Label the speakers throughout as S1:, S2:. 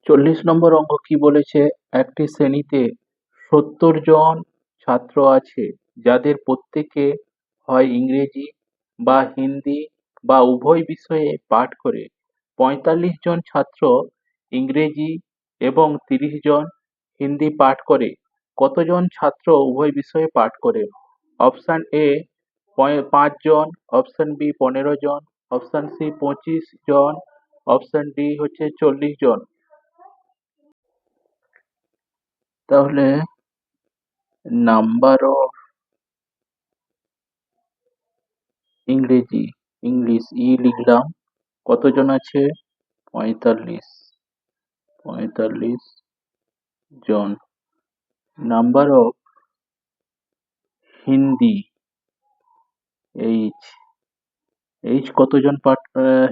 S1: 40 নম্বর অঙ্ক কি বলেছে? একটি শ্রেণীতে 70 জন ছাত্র আছে যাদের প্রত্যেকে হয় ইংরেজি বা হিন্দি বা উভয় বিষয়ে পাঠ করে। 45 জন ছাত্র ইংরেজি এবং 30 জন হিন্দি পাঠ করে। কতজন ছাত্র উভয় বিষয়ে পাঠ করে? অপশন এ 5 জন, অপশন বি 15 জন, অপশন সি 25 জন, অপশন ডি হচ্ছে 40 জন। তাহলে নাম্বার অফ ইংলিশ লিখলাম। কতজন আছে? 45 জন। নাম্বার অফ হিন্দি এইচ কতজন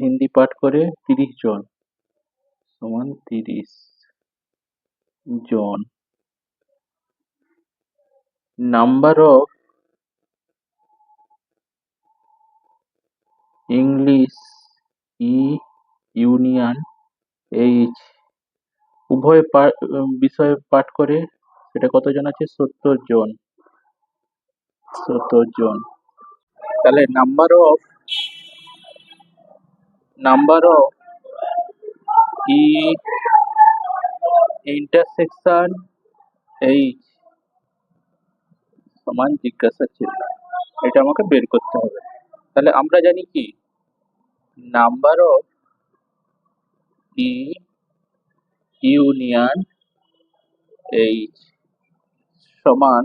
S1: হিন্দি পাঠ করে? 30 জন, সমান 30 জন। Number of English union H উভয় বিষয়ে পাঠ করে, সেটা কতজন আছে? 70 জন। তাহলে number of E intersection H সমান জিজ্ঞাসা চিহ্ন। এটা আমাকে বের করতে হবে। তাহলে আমরা জানি কি, number of E union H সমান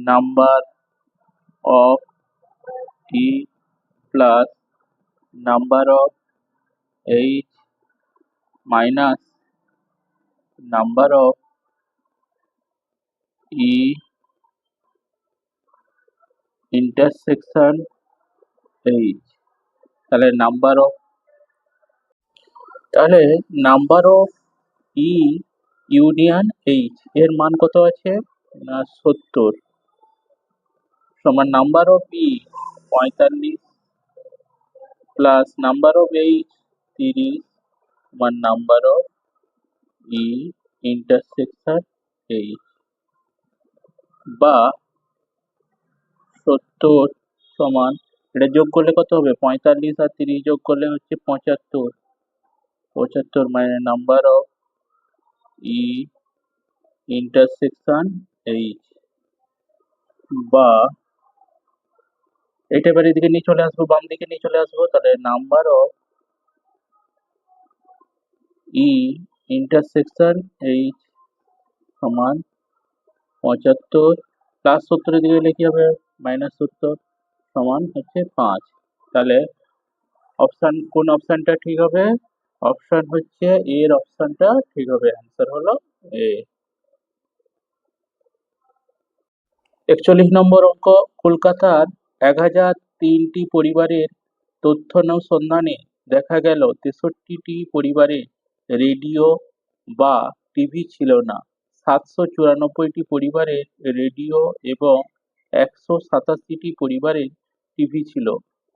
S1: number of E plus number of H minus number of E intersection H. তাহলে number of E union H এর মান কত আছে? না 70, সমান number of E 45 plus number of H 30 সমান number of E intersection H, বা 70 সমান, এটা যোগ করলে কত হবে? 45 আর 30 যোগ করলে হচ্ছে 75 মানে number of E intersection H, বা এটা এবার এদিকে নিয়ে চলে আসবো, বাম দিকে নিয়ে চলে আসবো। তাহলে number of E intersection H সমান 75 প্লাস 70 এর দিকে গেলে কি হবে? -70 সমান হচ্ছে 5। তাহলে কোন অপশনটা ঠিক হবে? অপশন হচ্ছে এর অপশনটা ঠিক হবে। অ্যান্সার হলো এ। 41 নম্বর অঙ্ক, কলকাতার 1003টি পরিবারের তথ্যানুসন্ধানে দেখা গেল 63টি পরিবারে রেডিও বা টিভি ছিল না। 794টি পরিবারের রেডিও এবং 187টি পরিবারের টিভি ছিল।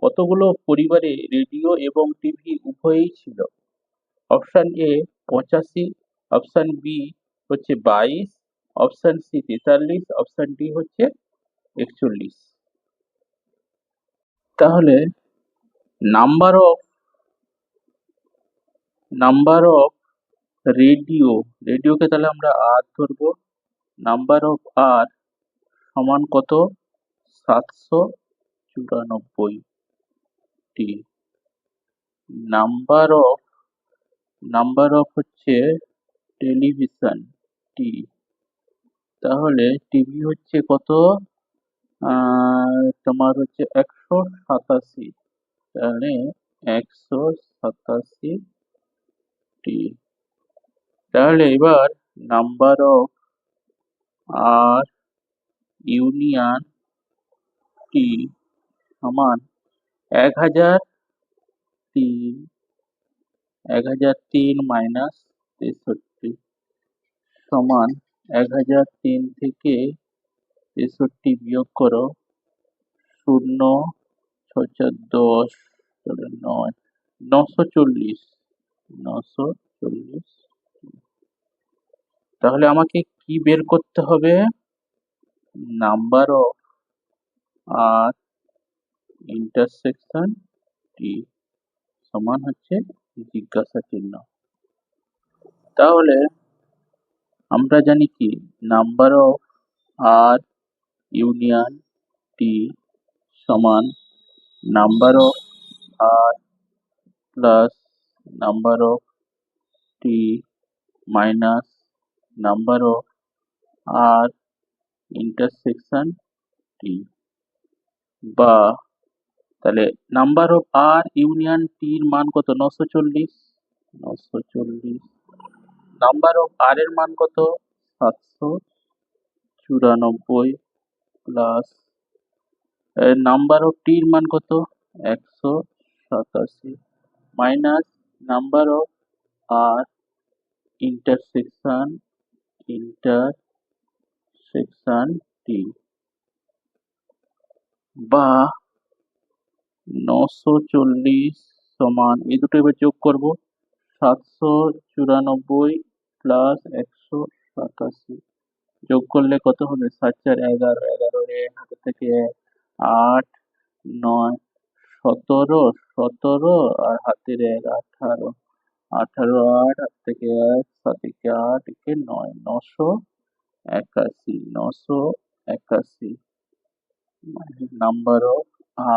S1: কতগুলো পরিবারে রেডিও এবং টিভি উভয়ই ছিল? অপশন এ 85, অপশন বি হচ্ছে 22, অপশন সি 43, অপশন ডি হচ্ছে 41। তাহলে নাম্বার অফ রেডিওকে তাহলে আমরা আর ধরবো। নাম্বার অফ আর সমান কত? 794টি। নাম্বার অফ হচ্ছে টেলিভিশন টি, তাহলে টিভি হচ্ছে কত? তোমার হচ্ছে 187, তাহলে 187টি। তাহলে এবার number of R union T সমান 1003, 1003 মাইনাস 63 সমান 1003 থেকে 63 বিয়োগ করো, 0 6 10, তাহলে 9, 940 তাহলে আমাকে কি বের করতে হবে? Number of R intersection T সমান হচ্ছে জিজ্ঞাসা চিহ্ন। তাহলে আমরা জানি কি number of R union T সমান number of R plus number of T minus number of R intersection T, বা তাহলে নাম্বার অফ আর ইউনিয়ন টির মান কত? 940। 940 নাম্বার অফ আর এর মান কত? 794 প্লাস নাম্বার অফ টির মান কত? 187 minus number of R intersection intersection T, বা 940 সমান এই দুটো এবার যোগ করব। 794 প্লাস 187 যোগ করলে কত হবে? 7 4 11, 11 এর হাতে থেকে 8 9 17, 17 আর হাতের 1 18, 18 8 হাত থেকে 1 7 একে 8 একে 9, 981, 981 নাম্বার অফ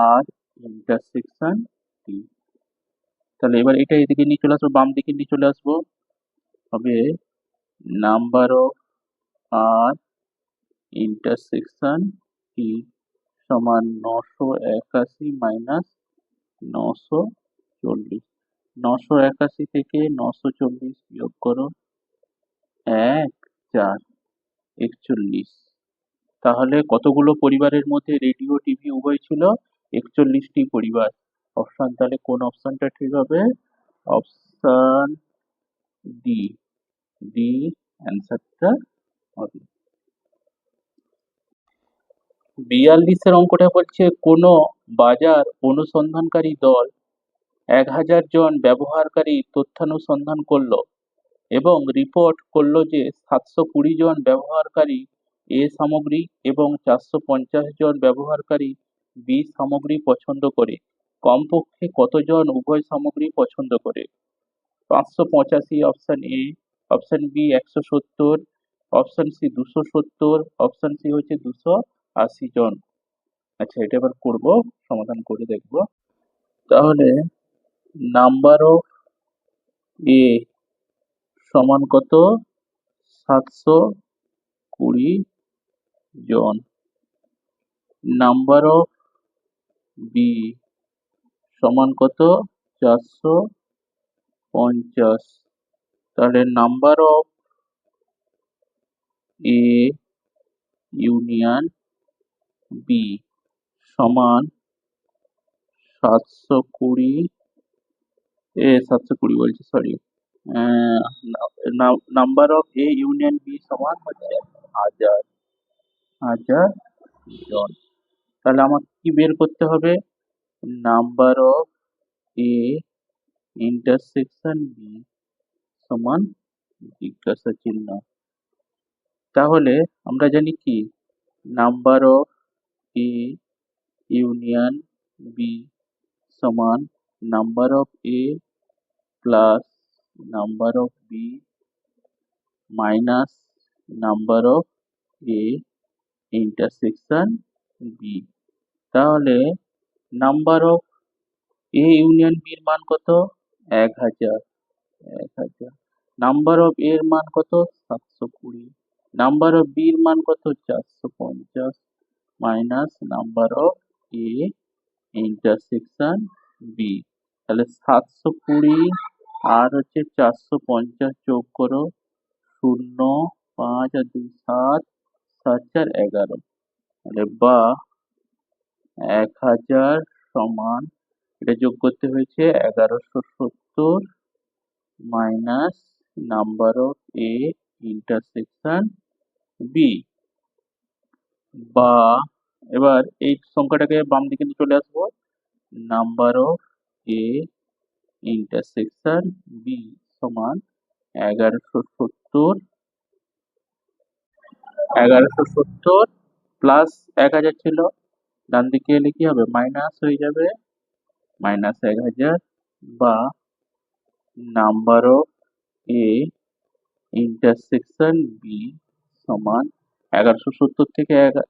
S1: আর ইন্টারসেকশন টি। তাহলে এবার এটা এদিকে নিয়ে চলে আসবো, বাম দিকে নিয়ে চলে আসবো, হবে number of R intersection T সমান 981 মাইনাস 940। 981 থেকে 940 বিয়োগ করো, 1 4 41। তাহলে কতগুলো পরিবারের মধ্যে রেডিও টিভি উভয় ছিল? 41টি পরিবার। অপশন, তাহলে কোন অপশনটা ঠিক হবে? অপশন ডি, ডি অ্যান্সারটা হবে। 42 অঙ্কটা বলছে কোনো বাজার অনুসন্ধানকারী দল 1000 জন ব্যবহারকারী তথ্যানুসন্ধান করলো এবং রিপোর্ট করলো যে 720 জন ব্যবহারকারী এ সামগ্রী এবং 450 জন ব্যবহারকারী বি সামগ্রী পছন্দ করে। কমপক্ষে কতজন উভয় সামগ্রী পছন্দ করে? 585 option A, option B 170, option C 270, option C হচ্ছে 280 জন। আচ্ছা, এটা এবার করবো, সমাধান করে দেখবো। তাহলে নাম্বার অফ এ সমান কত? 720 জন। নাম্বার অফ বি সমান কত? 450। তাহলে number of A union B সমান 720, 720 বলছি, sorry, number of A union B সমান হচ্ছে 1000, 1000 জন। তাহলে আমাকে কি বের করতে হবে? Number of A intersection B সমান জিজ্ঞাসা চিহ্ন। তাহলে আমরা জানি কি number of A union B সমান number of A plus number of B minus number of A intersection B. তাহলে নাম্বার অফ এ ইউনিয়ন বির মান কত? 1000, 1000। নাম্বার অফ এর মান কত? 720। নাম্বার অফ বির মান কত? 450 minus number of A intersection B. তাহলে 720 আর হচ্ছে 450 যোগ করো, 0 5 আর 2 7, 7 4 11। তাহলে বা 1000 সমান, এটা যোগ করতে হয়েছে 1170 minus number of A intersection B, বা এবার এই সংখ্যাটাকে বাম দিকে নিয়ে চলে আসবো, number of A intersection B সমান 1170 1170 প্লাস 1000 ছিল, ডান দিকে এলে কি হবে, মাইনাস হয়ে যাবে, -1000, বা number of A intersection B সমান 1170 থেকে 1000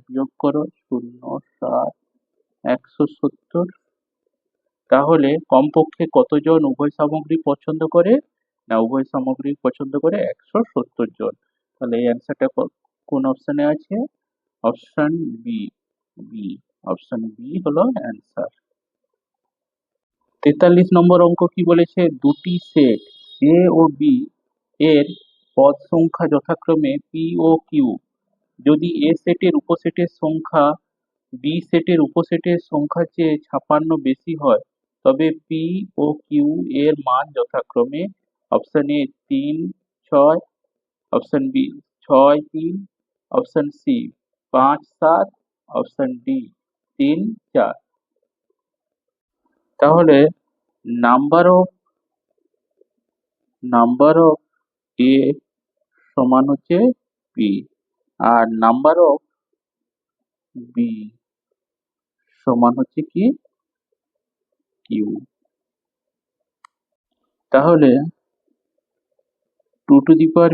S1: বিয়োগ করো, 0, 7, 170। তাহলে কমপক্ষে কতজন উভয় সামগ্রী পছন্দ করে? না, উভয় সামগ্রী পছন্দ করে 170 জন। তাহলে এই অ্যান্সারটা কোন অপশনে আছে? Option B. B option B হলো অ্যান্সার। 43 নম্বর অঙ্ক কি বলেছে, দুটি সেট এ ও বি এর পদ সংখ্যা যথাক্রমে পি ও কিউ। যদি এ সেটের উপসেটের সংখ্যা বি সেটের উপসেটের সংখ্যার চেয়ে 56 বেশি হয়, তবে পি ও কিউ এর মান যথাক্রমে option A 3, 6, option B 6, 3, option C 5, 7, option D 3, 4। তাহলে নাম্বার অফ এ সমান হচ্ছে পি, আর নাম্বার অফ বি সমান হচ্ছে কি, কিউ। তাহলে 2 to the power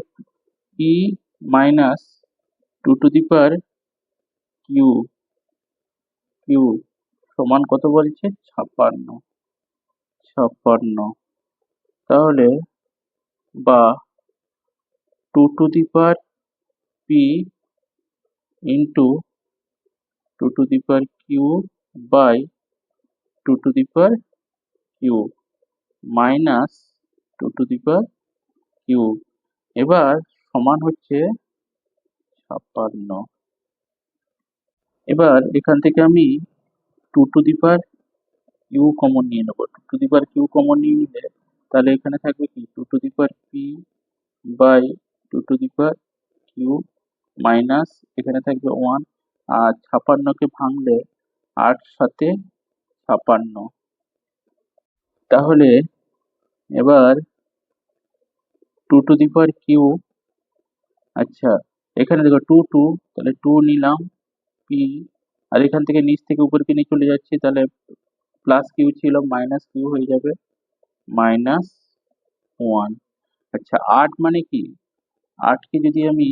S1: P minus 2 to the power Q Q সমান কত বলছে, 56। 56, তাহলে বা 2 to the power P into 2 to the power Q by 2 to the power Q minus 2 to the power Q, এবার সমান হচ্ছে 56। এবার এখান থেকে আমি 2 to the power Q common নিয়ে নেবো। 2 to the power Q common নিয়ে নিলে তাহলে এখানে থাকবে কি, 2 to the power P by 2 to the power Q minus এখানে থাকবে 1, আর 56কে ভাঙলে 8 7 56। তাহলে এবার 2 টু দি পাওয়ার কিউ, আচ্ছা এখানে দেখো 2 2, তাহলে 2 নিলাম পি, আর এখান থেকে নিচ থেকে উপরকে নিয়ে চলে যাচ্ছি, তাহলে প্লাস কিউ ছিল মাইনাস কিউ হয়ে যাবে -1। আচ্ছা 8 মানে কি, 8 কে যদি আমি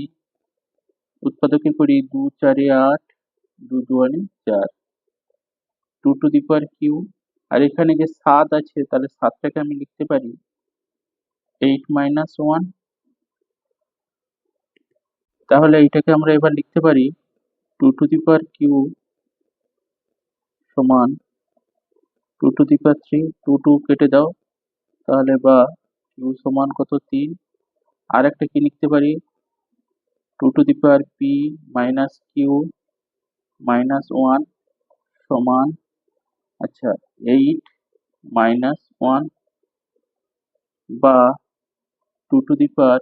S1: উৎপাদকে করি, 2 4 8, 2 2 4, 2 টু দি পাওয়ার কিউ, আর এখানে যে 7 আছে তাহলে 7টাকে আমি লিখতে পারি 8 1। তাহলে এটাকে আমরা এবার লিখতে পারি 2 টু দি পাওয়ার কিউ সমান 2 টু দি পাওয়ার 3, 2 2 কেটে দাও, তাহলে বা কিউ সমান কত, 3। আর একটা কি লিখতে পারি, 2 to the power P minus Q minus 1 সমান, আচ্ছা 8 -1, বা 2 to the power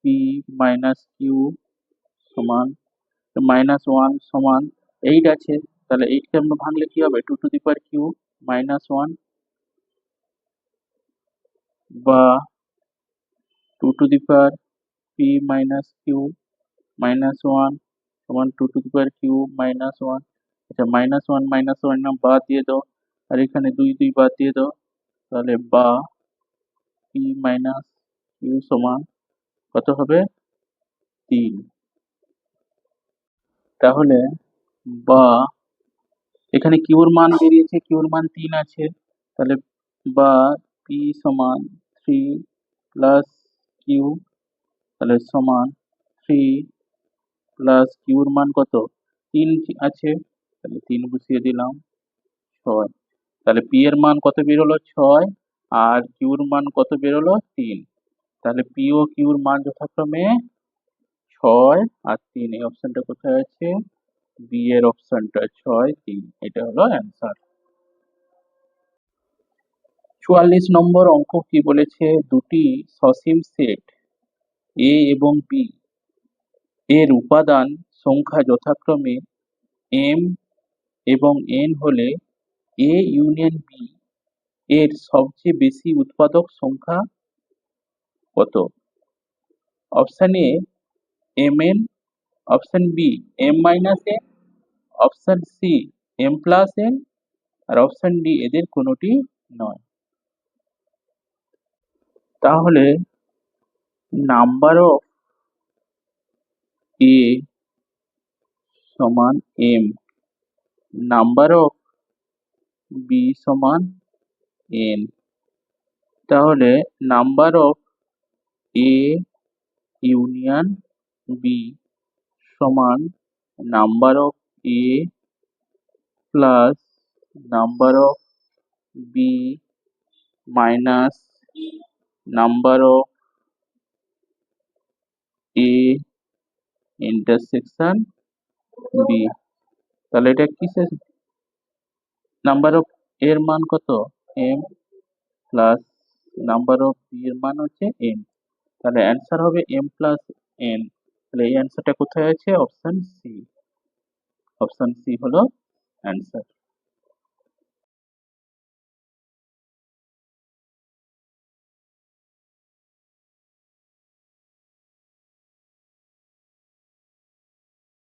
S1: P minus Q সমান -1 সমান 8 আছে, তাহলে 8 কে আমরা ভাঙলে কি হবে, 2 টু দি পাওয়ার কিউ -1, বা 2 to the power P minus Q -1 সমান 2 টু দি পাওয়ার কিউ -1। আচ্ছা -1 না বাদ দিয়ে দাও, আর এখানে 2 2 বাদ দিয়ে দাও, তাহলে বা পি মাইনাস কিউ সমান কত হবে, 3। তাহলে বা এখানে কিউর মান বেরিয়েছে, কিউর মান 3 আছে, তাহলে বা পি সমান 3 প্লাস কিউ, তাহলে সমান 3 প্লাস কিউর মান কত, 3 আছে, তাহলে 3 বসিয়ে দিলাম, 6। তাহলে পি এর মান কত বেরোলো, 6, আর কিউর মান কত বেরোলো, 3। তাহলে পি ও কিউর মান যথাক্রমে 6 আর 3। এই অপশনটা কোথায় আছে, বি এর অপশনটা 6 3, এটা হলো অ্যান্সার। 44 নম্বর অঙ্ক কি বলেছে, দুটি সসীম সেট এ এবং বি এর উপাদান সংখ্যা যথাক্রমে m এবং n হলে এ ইউনিয়ন বি এর সবচেয়ে বেশি উৎপাদক সংখ্যা কত? Option A mn, option B m-n, option C m+n, আর অপশন ডি এদের কোনোটি নয়। তাহলে নাম্বার অফ এ সমান m, নাম্বার অফ বি সমান n। তাহলে number of A union B সমান number of A plus number of B minus number of A intersection B. তাহলে এটা কিসের নাম্বার অফ এর মান কত? m plus number of B এর মান হচ্ছে n। তাহলে অ্যান্সার হবে m+n। তাহলে এই অ্যান্সারটা কোথায় আছে? Option C. অপশন সি হলো অ্যান্সার।